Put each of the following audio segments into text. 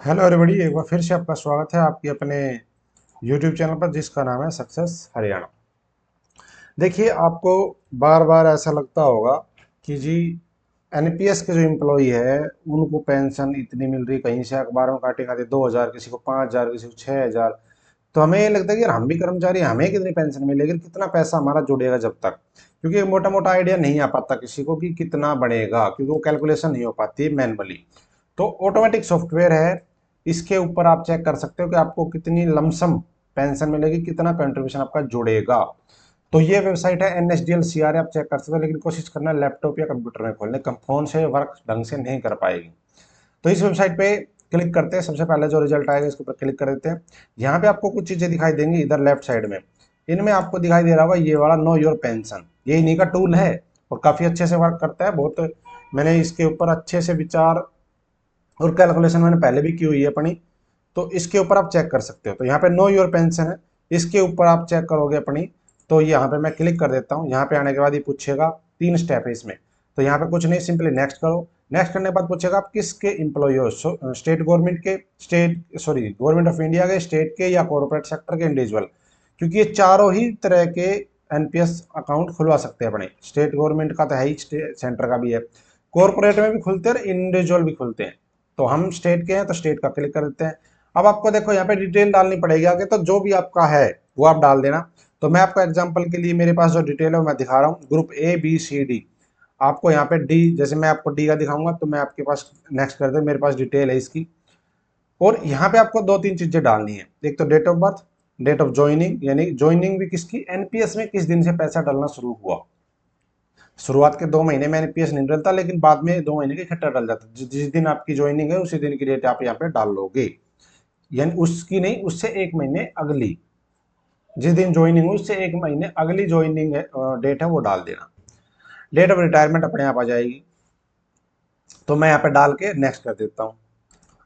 Hello everybody, एक बार फिर से आपका स्वागत है आपके अपने यूट्यूब चैनल पर जिसका नाम है सक्सेस हरियाणा। देखिए, आपको बार बार ऐसा लगता होगा कि जी एनपीएस के जो एम्प्लॉई है उनको पेंशन इतनी मिल रही, कहीं से अखबार में काटे खाते 2,000, किसी को 5,000, किसी को 6,000। तो हमें ये लगता है कि यार हम भी कर्मचारी हैं, हमें कितनी पेंशन मिलेगी, कितना पैसा हमारा जुड़ेगा जब तक, क्योंकि मोटा मोटा आइडिया नहीं आ पाता किसी को कि कितना बढ़ेगा, क्योंकि वो कैलकुलेशन नहीं हो पाती मैनुअली। तो ऑटोमेटिक सॉफ्टवेयर है, इसके ऊपर आप चेक कर सकते हो कि आपको कितनी लमसम पेंशन मिलेगी, कितना कंट्रीब्यूशन आपका जुड़ेगा। तो ये वेबसाइट है NSDL CRA, आप चेक कर सकते हो, लेकिन कोशिश करना लैपटॉप या कंप्यूटर में खोलने, फोन से वर्क ढंग से नहीं कर पाएगी। तो इस वेबसाइट पे क्लिक करते हैं, सबसे पहले जो रिजल्ट आएगा इसके ऊपर क्लिक कर देते हैं। यहाँ पे आपको कुछ चीजें दिखाई देंगी इधर लेफ्ट साइड में। इनमें आपको दिखाई दे रहा होगा ये वाला नो योर पेंशन, ये इन्हीं का टूल है और काफी अच्छे से वर्क करता है। बहुत मैंने इसके ऊपर अच्छे से विचार और कैलकुलेशन मैंने पहले भी की हुई है अपनी, तो इसके ऊपर आप चेक कर सकते हो। तो यहाँ पे नो योर पेंशन है, इसके ऊपर आप चेक करोगे अपनी। तो यहाँ पे मैं क्लिक कर देता हूँ, यहाँ पे आने के बाद ये पूछेगा, 3 स्टेप है इसमें। तो यहाँ पे कुछ नहीं, सिंपली नेक्स्ट करो। नेक्स्ट करने के बाद पूछेगा आप किसके एम्प्लॉय हो, स्टेट गवर्नमेंट के, state sorry government of India के, स्टेट के या कॉर्पोरेट सेक्टर के, इंडिविजुअल। क्योंकि ये चारों ही तरह के एनपीएस अकाउंट खुलवा सकते हैं अपने। स्टेट गवर्नमेंट का तो है ही, सेंटर का भी है, कॉर्पोरेट में भी खुलते हैं और इंडिविजुअल भी खुलते हैं। तो हम स्टेट के हैं तो स्टेट का क्लिक कर देते हैं। अब आपको देखो यहाँ पे डिटेल डालनी पड़ेगी आगे, तो जो भी आपका है वो आप डाल देना। तो मैं आपको एग्जांपल के लिए मेरे पास जो डिटेल है मैं दिखा रहा हूँ, group A B C D। आपको यहाँ पे डी, जैसे मैं आपको डी का दिखाऊंगा तो मैं आपके पास नेक्स्ट कर दे, मेरे पास डिटेल है इसकी। और यहाँ पे आपको 2-3 चीजें डालनी है, एक तो date of birth, date of joining, यानी ज्वाइनिंग भी किसकी, एनपीएस में किस दिन से पैसा डालना शुरू हुआ। शुरुआत के 2 महीने में एनपीएस नहीं डलता, लेकिन बाद में 2 महीने के इकट्ठा डल जाता है। जिस दिन आपकी ज्वाइनिंग है उसी दिन की डेट आप यहाँ पे डाल लोगे, यानी उसकी नहीं, उससे 1 महीने अगली, जिस दिन ज्वाइनिंग हो उससे 1 महीने अगली ज्वाइनिंग डेट है वो डाल देना। डेट ऑफ रिटायरमेंट अपने आप आ जाएगी। तो मैं यहाँ पे डाल के नेक्स्ट कर देता हूँ।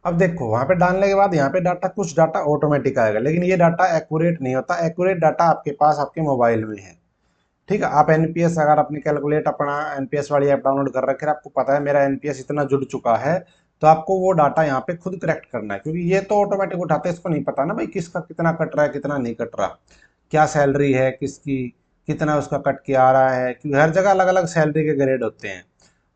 अब देखो वहां पे डालने के बाद यहाँ पे डाटा, कुछ डाटा ऑटोमेटिक आएगा, लेकिन ये डाटा एक्यूरेट नहीं होता। एक्यूरेट डाटा आपके पास आपके मोबाइल में है। ठीक है, आप एनपीएस अगर अपनी कैलकुलेट अपना एनपीएस वाली ऐप डाउनलोड कर रखे, आपको पता है मेरा एनपीएस इतना जुड़ चुका है, तो आपको वो डाटा यहाँ पे खुद करेक्ट करना है, क्योंकि ये तो ऑटोमेटिक उठाते हैं, इसको नहीं पता ना भाई किसका कितना कट रहा है कितना नहीं कट रहा, क्या सैलरी है किसकी, कितना उसका कट के आ रहा है, क्योंकि हर जगह अलग अलग सैलरी के ग्रेड होते हैं।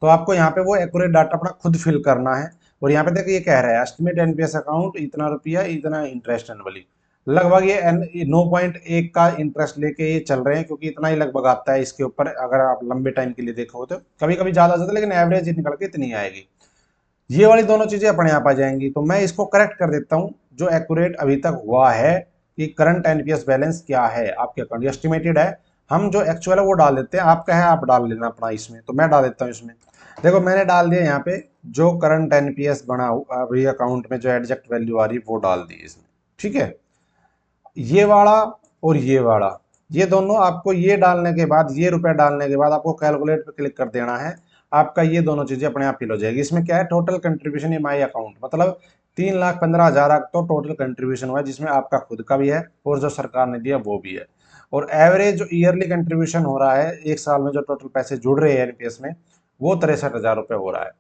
तो आपको यहाँ पे वो एक्यूरेट डाटा अपना खुद फिल करना है। और यहाँ पे देखो ये कह रहा है एस्टिमेट एनपीएस अकाउंट इतना रुपया इतना इंटरेस्ट एनुअली। लगभग ये 9.1 का इंटरेस्ट लेके ये चल रहे हैं, क्योंकि इतना ही लगभग आता है इसके ऊपर। अगर आप लंबे टाइम के लिए देखो तो कभी कभी ज्यादा जाता है, लेकिन एवरेज निकल के इतनी आएगी। ये वाली दोनों चीजें अपने आप आ जाएंगी। तो मैं इसको करेक्ट कर देता हूँ जो एक्यूरेट अभी तक हुआ है, कि करंट एनपीएस बैलेंस क्या है आपके अकाउंट, एस्टिमेटेड है। हम जो एक्चुअल है वो डाल देते हैं, आपका है आप डाल लेना अपना इसमें। तो मैं डाल देता हूँ इसमें। देखो मैंने डाल दिया यहाँ पे, जो करंट एनपीएस बना अभी अकाउंट में जो एडजस्ट वैल्यू आ रही है वो डाल दी इसमें। ठीक है, ये वाला और ये वाला, ये दोनों आपको, ये डालने के बाद, ये रुपए डालने के बाद आपको कैलकुलेट पे क्लिक कर देना है। आपका ये दोनों चीजें अपने आप फिल हो जाएगी। इसमें क्या है, total contribution in my account, मतलब 3,15,000 तो टोटल कंट्रीब्यूशन हुआ है, जिसमें आपका खुद का भी है और जो सरकार ने दिया वो भी है। और एवरेज जो ईयरली कंट्रीब्यूशन हो रहा है एक साल में, जो टोटल पैसे जुड़ रहे हैं एनपीएस में, वो 63,000 रुपये हो रहा है।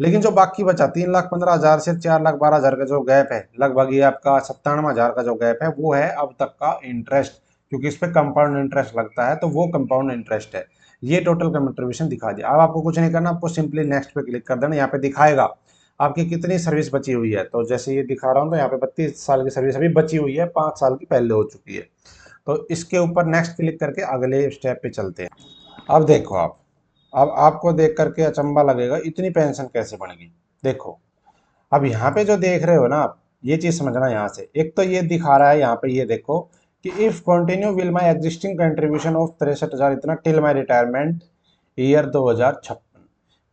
लेकिन जो बाकी बचा 3,15,000 से 4,12,000 का जो गैप है, लगभग ये आपका 97,000 का जो गैप है, वो है अब तक का इंटरेस्ट। क्योंकि इस पे कंपाउंड इंटरेस्ट लगता है, तो वो कंपाउंड इंटरेस्ट है। ये टोटल कंट्रीब्यूशन दिखा दिया। अब आपको कुछ नहीं करना, आपको सिंपली नेक्स्ट पे क्लिक कर देना। यहाँ पे दिखाएगा आपकी कितनी सर्विस बची हुई है। तो जैसे ये दिखा रहा हूँ, तो यहाँ पे 32 साल की सर्विस अभी बची हुई है, 5 साल की पहले हो चुकी है। तो इसके ऊपर नेक्स्ट क्लिक करके अगले स्टेप पे चलते हैं। अब देखो आप, अब आपको देख करके अचंबा लगेगा इतनी पेंशन कैसे बन गई। देखो, अब यहाँ पे जो देख रहे हो ना आप, ये चीज समझना। यहाँ से एक तो ये दिखा रहा है यहाँ पे, ये देखो कि if continue will my existing contribution of 63,000 इतना टिल माई रिटायरमेंट ईयर 2056,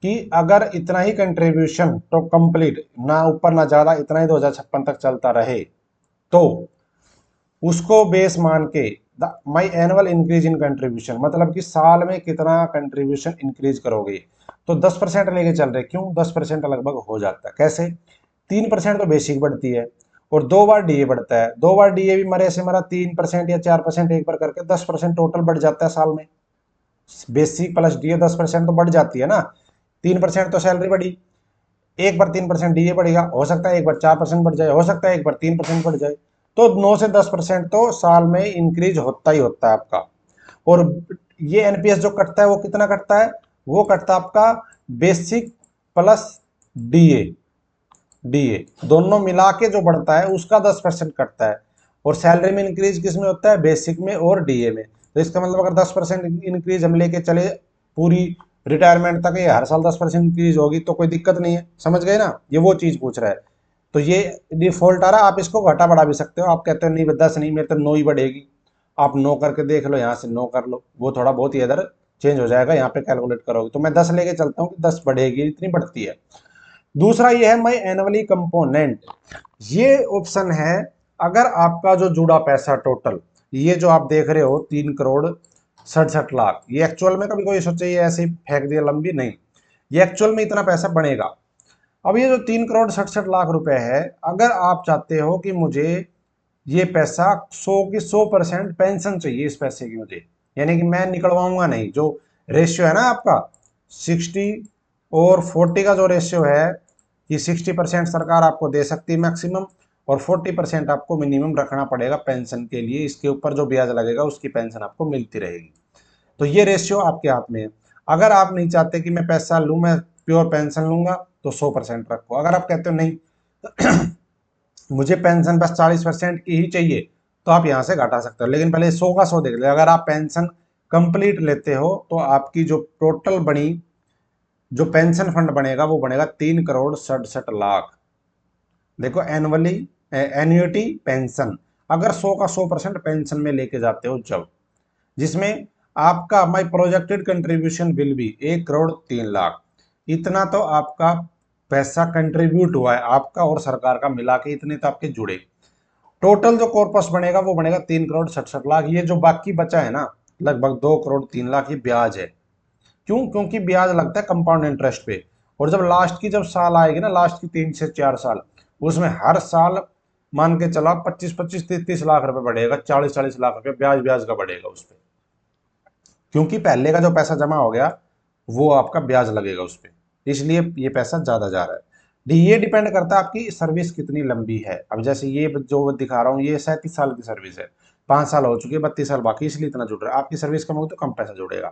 कि अगर इतना ही कंट्रीब्यूशन तो कंप्लीट, ना ऊपर ना ज्यादा, इतना ही 2056 तक चलता रहे, तो उसको बेस मान के माई एनुअल इंक्रीज इन कंट्रीब्यूशन, मतलब कि साल में कितना कंट्रीब्यूशन इंक्रीज करोगे। तो 10% लेके चल रहे, क्यों 10% लगभग हो जाता है, कैसे, 3% तो बेसिक बढ़ती है और 2 बार डीए बढ़ता है। 2 बार डीए भी मरे से मरा 3% या 4% एक बार करके 10% टोटल बढ़ जाता है साल में। बेसिक प्लस डीए 10% तो बढ़ जाती है ना, 3% तो सैलरी बढ़ी, एक बार 3% डीए बढ़ेगा, हो सकता है एक बार 4% बढ़ जाए, हो सकता है एक बार 3% बढ़ जाए। तो 9 से 10% तो साल में इंक्रीज होता ही होता है आपका। और ये एनपीएस जो कटता है वो कितना कटता है, वो कटता है आपका बेसिक प्लस डीए, डीए दोनों मिला के जो बढ़ता है उसका 10% कटता है। और सैलरी में इंक्रीज किस में होता है, बेसिक में और डीए में। तो इसका मतलब अगर 10% इंक्रीज हम लेके चले पूरी रिटायरमेंट तक, ये हर साल 10% इंक्रीज होगी तो कोई दिक्कत नहीं है, समझ गए ना, ये वो चीज पूछ रहा है। तो ये डिफॉल्ट आ रहा है, आप इसको घटा बढ़ा भी सकते हो। आप कहते हो नहीं 10 नहीं, मेरे तो 9 ही बढ़ेगी, आप 9 करके देख लो, यहाँ से 9 कर लो, वो थोड़ा बहुत ही इधर चेंज हो जाएगा, यहाँ पे कैलकुलेट करोगे तो मैं 10 लेके चलता हूँ कि 10 बढ़ेगी, इतनी बढ़ती है। दूसरा ये है माई एनुअली कंपोनेंट, ये ऑप्शन है अगर आपका जो जुड़ा पैसा टोटल, ये जो आप देख रहे हो 3 करोड़ 67 लाख, ये एक्चुअल में, कभी कोई सोचे ये ऐसे ही फेंक दिया लंबी, नहीं, ये एक्चुअल में इतना पैसा बनेगा। अब ये जो 3 करोड़ 67 लाख रुपए है, अगर आप चाहते हो कि मुझे ये पैसा 100 की 100% पेंशन चाहिए इस पैसे की मुझे, यानी कि मैं निकलवाऊंगा नहीं, जो रेशियो है ना आपका 60 और 40 का जो रेशियो है, कि 60% सरकार आपको दे सकती है मैक्सिमम, और 40% आपको मिनिमम रखना पड़ेगा पेंशन के लिए, इसके ऊपर जो ब्याज लगेगा उसकी पेंशन आपको मिलती रहेगी। तो ये रेशियो आपके हाथ में है। अगर आप नहीं चाहते कि मैं पैसा लूं, मैं प्योर पेंशन लूंगा, तो 100% रखो। अगर आप कहते हो नहीं मुझे पेंशन बस 40% की ही चाहिए, तो आप यहाँ से घटा सकते हो, लेकिन पहले 100 का 100 देख ले। अगर आप पेंशन कंप्लीट लेते हो तो आपकी जो टोटल बनी, जो पेंशन फंड बनेगा वो बनेगा 3 करोड़ 67 लाख। देखो एनुअली, एन्युटी पेंशन, अगर 100 का 100% पेंशन में लेके जाते हो जब, जिसमें आपका my projected contribution will be 1 crore 3 lakh, इतना तो आपका पैसा कंट्रीब्यूट हुआ है आपका और सरकार का मिला के, इतने तो आपके जुड़े। टोटल जो कॉर्पस बनेगा वो बनेगा 3 करोड़ 67 लाख। ये जो बाकी बचा है ना, लगभग 2 करोड़ 3 लाख, ये ब्याज है। क्यों, क्योंकि ब्याज लगता है कंपाउंड इंटरेस्ट पे। और जब लास्ट की जब साल आएगी ना, लास्ट की 3 से 4 साल, उसमें हर साल मान के चला 25-25 30-30 लाख रुपए बढ़ेगा, 40-40 लाख रुपए ब्याज ब्याज का बढ़ेगा उस पर, क्योंकि पहले का जो पैसा जमा हो गया वो आपका ब्याज लगेगा उस पर, इसलिए ये पैसा ज्यादा जा रहा है। ये डिपेंड करता है आपकी सर्विस कितनी लंबी है। अब जैसे ये जो दिखा रहा हूँ, ये 37 साल की सर्विस है, 5 साल हो चुके हैं, 32 साल बाकी, इसलिए इतना जुड़ रहा है। आपकी सर्विस कम होगी तो कम पैसा जुड़ेगा।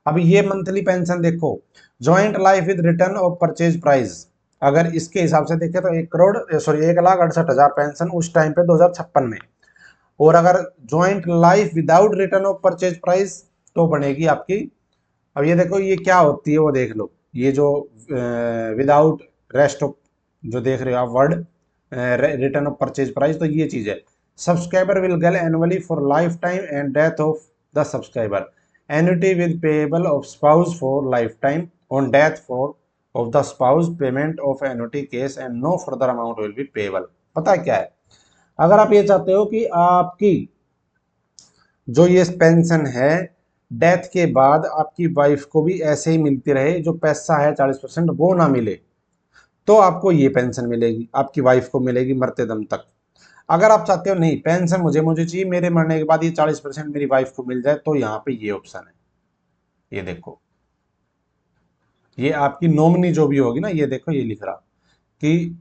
अब ये मंथली पेंशन देखो, joint life with return of purchase price, अगर इसके हिसाब से देखें तो 1,68,000 पेंशन उस टाइम पे 2056 में। और अगर joint life without return of purchase price तो बनेगी आपकी, अब ये देखो ये क्या होती है वो देख लो, ये जो विदाउट रेस्ट ऑफ, जो देख रहे हो आप word, return of purchase price, तो ये चीज है। Subscriber will get annually for life time and death of the subscriber, annuity with payable of spouse for life time, on death for of the spouse payment of annuity case and no further amount will be payable. पता है क्या है, अगर आप ये चाहते हो कि आपकी जो ये पेंशन है डेथ के बाद आपकी वाइफ को भी ऐसे ही मिलती रहे, जो पैसा है 40% वो ना मिले, तो आपको ये पेंशन मिलेगी, आपकी वाइफ को मिलेगी मरते दम तक। अगर आप चाहते हो नहीं पेंशन मुझे मुझे चाहिए, मेरे मरने के बाद ये 40% मेरी वाइफ को मिल जाए, तो यहाँ पे ये ऑप्शन है। ये देखो, ये आपकी नॉमिनी जो भी होगी ना, ये देखो ये लिख रहा कि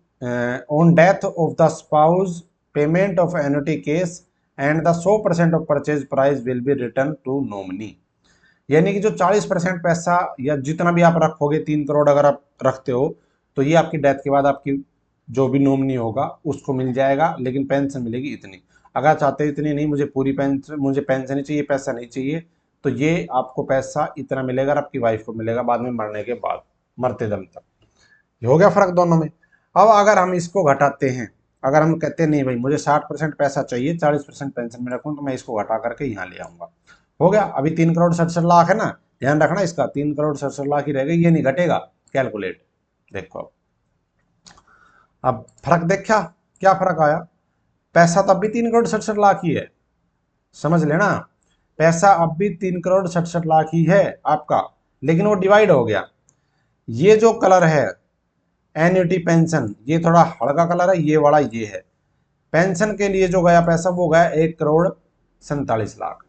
on death of the spouse payment of annuity case and the 100% of purchase price will be return to nominee. यानी कि जो 40% पैसा या जितना भी आप रखोगे, 3 करोड़ अगर आप रखते हो, तो ये आपकी डेथ के बाद आपकी जो भी नॉमिनी होगा उसको मिल जाएगा, लेकिन पेंशन मिलेगी इतनी। अगर चाहते हो इतनी नहीं, मुझे पूरी पेंशन, मुझे पेंशन ही चाहिए, पैसा नहीं चाहिए, तो ये आपको पैसा इतना मिलेगा और आपकी वाइफ को मिलेगा बाद में मरने के बाद, मरते दम तक। ये हो गया फर्क दोनों में। अब अगर हम इसको घटाते हैं, अगर हम कहते हैं नहीं भाई मुझे 60% पैसा चाहिए, 40% पेंशन में रखूँ, तो मैं इसको घटा करके यहाँ ले आऊंगा। हो गया, अभी 3 करोड़ 67 लाख है ना, ध्यान रखना इसका, 3 करोड़ 67 लाख ही रहेगा, ये नहीं घटेगा। कैलकुलेट, देखो अब फर्क देखा, क्या फर्क आया। पैसा तो अब भी 3 करोड़ 67 लाख ही है, समझ लेना, पैसा अब भी 3 करोड़ 67 लाख ही है आपका, लेकिन वो डिवाइड हो गया। ये जो कलर है एन्युटी पेंशन, ये थोड़ा हल्का कलर है, ये वाला ये है। पेंशन के लिए जो गया पैसा वो गया 1 करोड़ 47 लाख।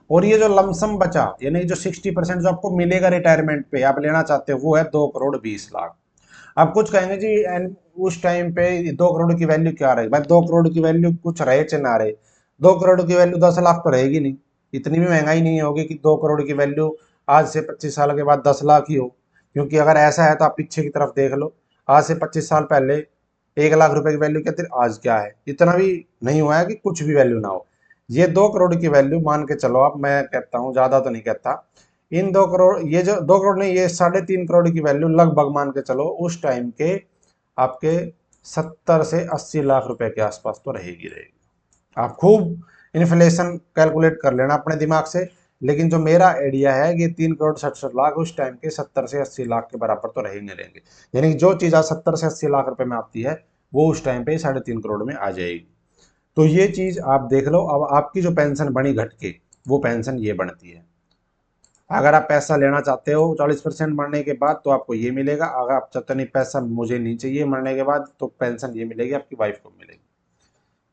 और ये जो लमसम बचा, यानी जो 60% जो आपको मिलेगा रिटायरमेंट पे आप लेना चाहते हो, वो है 2 करोड़ 20 लाख। अब कुछ कहेंगे जी उस टाइम पे 2 करोड़ की वैल्यू क्या रहेगी? भाई 2 करोड़ की वैल्यू कुछ रहे चाहे ना रहे, 2 करोड़ की वैल्यू 10 लाख तो रहेगी नहीं। इतनी भी महंगाई नहीं होगी कि 2 करोड़ की वैल्यू आज से 25 साल के बाद 10 लाख ही हो। क्योंकि अगर ऐसा है तो आप पीछे की तरफ देख लो, आज से 25 साल पहले 1 लाख रुपए की वैल्यू क्या थी, आज क्या है? इतना भी नहीं हुआ है कि कुछ भी वैल्यू ना हो। ये 2 करोड़ की वैल्यू मान के चलो आप, मैं कहता हूँ ज्यादा तो नहीं कहता, इन 2 करोड़, ये जो 2 करोड़ नहीं, ये 3.5 करोड़ की वैल्यू लगभग मान के चलो उस टाइम के आपके 70 से 80 लाख रुपए के आसपास तो रहेगी रहेगी। आप खूब इन्फ्लेशन कैलकुलेट कर लेना अपने दिमाग से, लेकिन जो मेरा आइडिया है कि 3 करोड़ 67 लाख उस टाइम के 70 से 80 लाख के बराबर तो रहेंगे रहेंगे। यानी कि जो चीज़ आज 70 से 80 लाख रुपए में आती है वो उस टाइम पे 3.5 करोड़ में आ जाएगी। तो ये चीज़ आप देख लो। अब आपकी जो पेंशन बनी घट के, वो पेंशन ये बनती है। अगर आप पैसा लेना चाहते हो 40% मरने के बाद तो आपको ये मिलेगा। अगर आप चाहते नहीं पैसा मुझे नहीं चाहिए मरने के बाद, तो पेंशन ये मिलेगी, आपकी वाइफ को मिलेगी।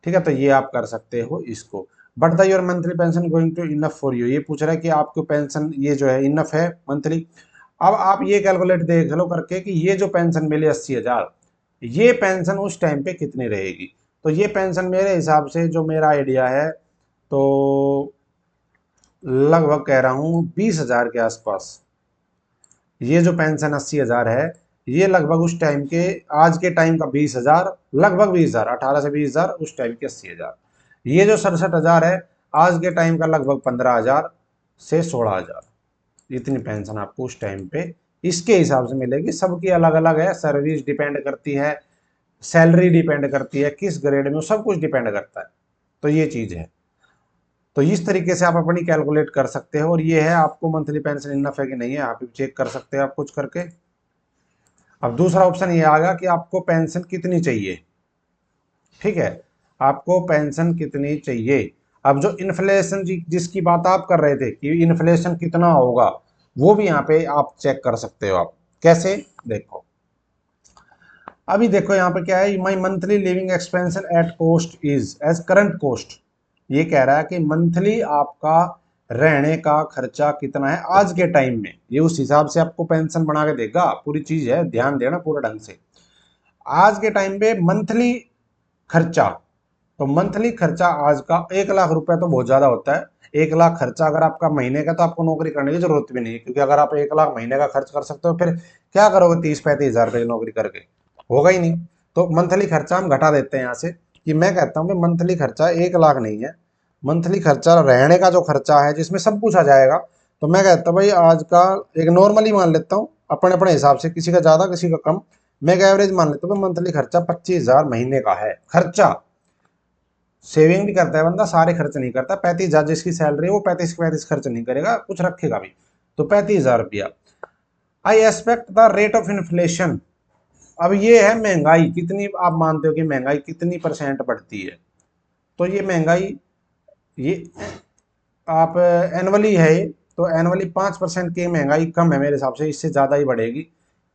ठीक है, तो ये आप कर सकते हो इसको। But the your monthly pension going to enough for you, ये पूछ रहा है कि आपको पेंशन ये जो है इनफ है मंथली। अब आप ये कैलकुलेट देख लो करके कि ये जो पेंशन मिली 80 हजार, ये पेंशन उस टाइम पे कितनी रहेगी। तो ये पेंशन मेरे हिसाब से, जो मेरा आइडिया है, तो लगभग कह रहा हूँ 20 हजार के आसपास। ये जो पेंशन 80 हजार है, ये लगभग उस टाइम के, आज के टाइम का 20 हजार, लगभग 20 हजार, 18 से 20 हजार, उस टाइम के 80 हजार। ये जो 67 हजार है, आज के टाइम का लगभग 15 हजार से 16 हजार। इतनी पेंशन आपको उस टाइम पे इसके हिसाब से मिलेगी। सबकी अलग अलग है, सर्विस डिपेंड करती है, सैलरी डिपेंड करती है, किस ग्रेड में, सब कुछ डिपेंड करता है। तो ये चीज़ है। तो इस तरीके से आप अपनी कैलकुलेट कर सकते हो। और ये है आपको मंथली पेंशन इनफ है कि नहीं है, आप चेक कर सकते हो आप कुछ करके। अब दूसरा ऑप्शन ये आ गया कि आपको पेंशन कितनी चाहिए। ठीक है, आपको पेंशन कितनी चाहिए। अब जो इन्फ्लेशन जिसकी बात आप कर रहे थे कि इन्फ्लेशन कितना होगा, वो भी यहाँ पे आप चेक कर सकते हो। आप कैसे, देखो अभी देखो यहाँ पे क्या है, my monthly living expense at cost is as current cost. ये कह रहा है कि मंथली आपका रहने का खर्चा कितना है आज के टाइम में, ये उस हिसाब से आपको पेंशन बना के देगा। पूरी चीज है, ध्यान देना पूरा ढंग से। आज के टाइम पे मंथली खर्चा, तो मंथली खर्चा आज का 1 लाख रुपए तो बहुत ज्यादा होता है। 1 लाख खर्चा अगर आपका महीने का, तो आपको नौकरी करने की जरूरत भी नहीं है, क्योंकि अगर आप 1 लाख महीने का खर्च कर सकते हो, फिर क्या करोगे 30-35 हजार रुपए की नौकरी करके, होगा ही नहीं। तो मंथली खर्चा हम घटा देते हैं यहाँ से, कि मैं कहता हूँ कि मंथली खर्चा 1 लाख नहीं है। मंथली खर्चा रहने का जो खर्चा है, जिसमें सब कुछ आ जाएगा, तो मैं कहता हूँ भाई आज का एक नॉर्मली मान लेता हूँ अपने अपने हिसाब से, किसी का ज्यादा किसी का कम, मैं एक एवरेज मान लेता हूँ मंथली खर्चा 25 हजार महीने का है खर्चा। सेविंग भी करता है बंदा, सारे खर्च नहीं करता। 35 हजार जिसकी सैलरी है वो 35 खर्च नहीं करेगा, कुछ रखेगा भी। तो 35 हजार रुपया। I expect the rate of inflation. अब ये है महंगाई कितनी, आप मानते हो कि महंगाई कितनी परसेंट बढ़ती है। तो ये महंगाई, ये आप एनुअली है, तो एनुअली 5% की महंगाई कम है मेरे हिसाब से, इससे ज़्यादा ही बढ़ेगी।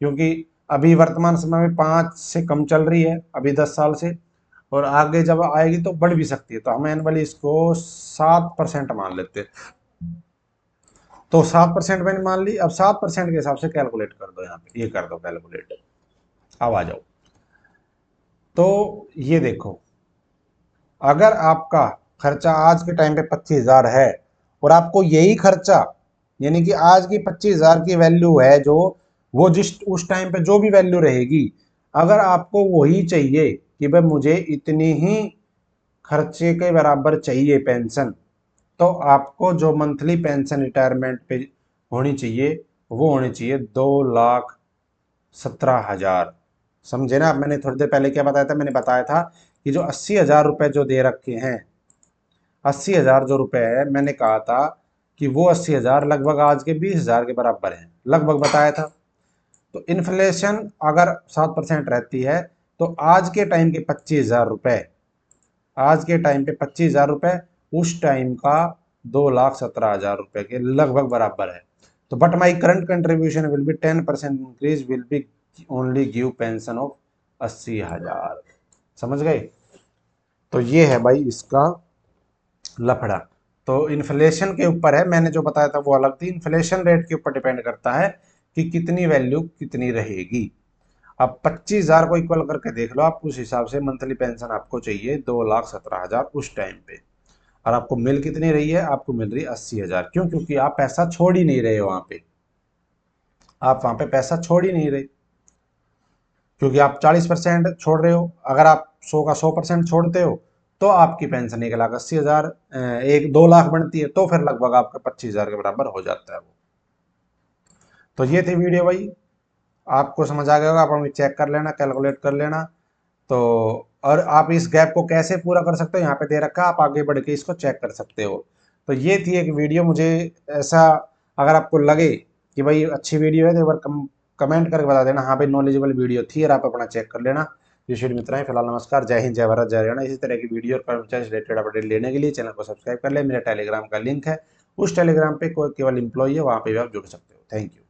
क्योंकि अभी वर्तमान समय में 5 से कम चल रही है अभी 10 साल से, और आगे जब आएगी तो बढ़ भी सकती है। तो हम एनुअली इसको 7% मान लेते हैं। तो 7% मैंने मान ली। अब 7% के हिसाब से कैलकुलेट कर दो, यहाँ पे ये कर दो कैलकुलेट। अब आ जाओ, तो ये देखो, अगर आपका खर्चा आज के टाइम पे 25 हजार है, और आपको यही खर्चा, यानी कि आज की 25 हजार की वैल्यू है जो, वो जिस उस टाइम पे जो भी वैल्यू रहेगी, अगर आपको वही चाहिए कि भाई मुझे इतनी ही खर्चे के बराबर चाहिए पेंशन, तो आपको जो मंथली पेंशन रिटायरमेंट पे होनी चाहिए, वो होनी चाहिए 2,17,000। समझे ना। अब मैंने थोड़ी देर पहले क्या बताया था, मैंने बताया था कि जो 80 हजार रुपये जो दे रखे हैं, 80 हजार जो रुपए है, मैंने कहा था कि वो 80 हजार लगभग आज के 20 हजार के बराबर है, लगभग बताया था। तो इन्फ्लेशन अगर 7% रहती है, तो आज के टाइम के 25 हजार रुपए, आज के टाइम पे 25 हजार रुपए उस टाइम का 2,17,000 रुपए के लगभग बराबर है। तो but my current contribution will B 10% increase will be only give pension of 80 हजार। समझ गए। तो ये है भाई इसका लफड़ा। तो इन्फ्लेशन के ऊपर है, मैंने जो बताया था वो अलग थी। इन्फ्लेशन रेट के ऊपर डिपेंड करता है कि कितनी वैल्यू कितनी रहेगी। अब 25,000 को इक्वल करके देख लो आप, उस हिसाब से मंथली पेंशन आपको चाहिए 2,17,000 उस टाइम पे। और आपको मिल कितनी रही है, आपको मिल रही है 80,000। क्यों? क्योंकि आप पैसा छोड़ ही नहीं रहे हो वहां पे, आप वहां पे पैसा छोड़ ही नहीं रहे, क्योंकि आप 40% छोड़ रहे हो। अगर आप 100 का 100% छोड़ते हो तो आपकी पेंशन 1,80,000 एक 2 लाख बनती है, तो फिर लगभग आपका 25,000 के बराबर हो जाता है वो। तो ये थी वीडियो भाई, आपको समझ आ गया होगा, आप हमें चेक कर लेना, कैलकुलेट कर लेना। तो और आप इस गैप को कैसे पूरा कर सकते हो, यहाँ पे दे रखा है, आप आगे बढ़ के इसको चेक कर सकते हो। तो ये थी एक वीडियो। मुझे ऐसा, अगर आपको लगे कि भाई अच्छी वीडियो है तो एक बार कमेंट करके बता देना, हाँ भाई नॉलेजेबल वीडियो थी, और आप अपना चेक कर लेना। इस वीडियो में इतना ही। फिलहाल नमस्कार, जय हिंद, जय भारत, जय हरियाणा। इसी तरह की वीडियो और कर्मचारी रिलेटेड अपडेट लेने के लिए चैनल को सब्सक्राइब कर ले। मेरा टेलीग्राम का लिंक है, उस टेलीग्राम पे कोई केवल एम्प्लॉई है, वहाँ पे भी आप जुड़ सकते हो। Thank you.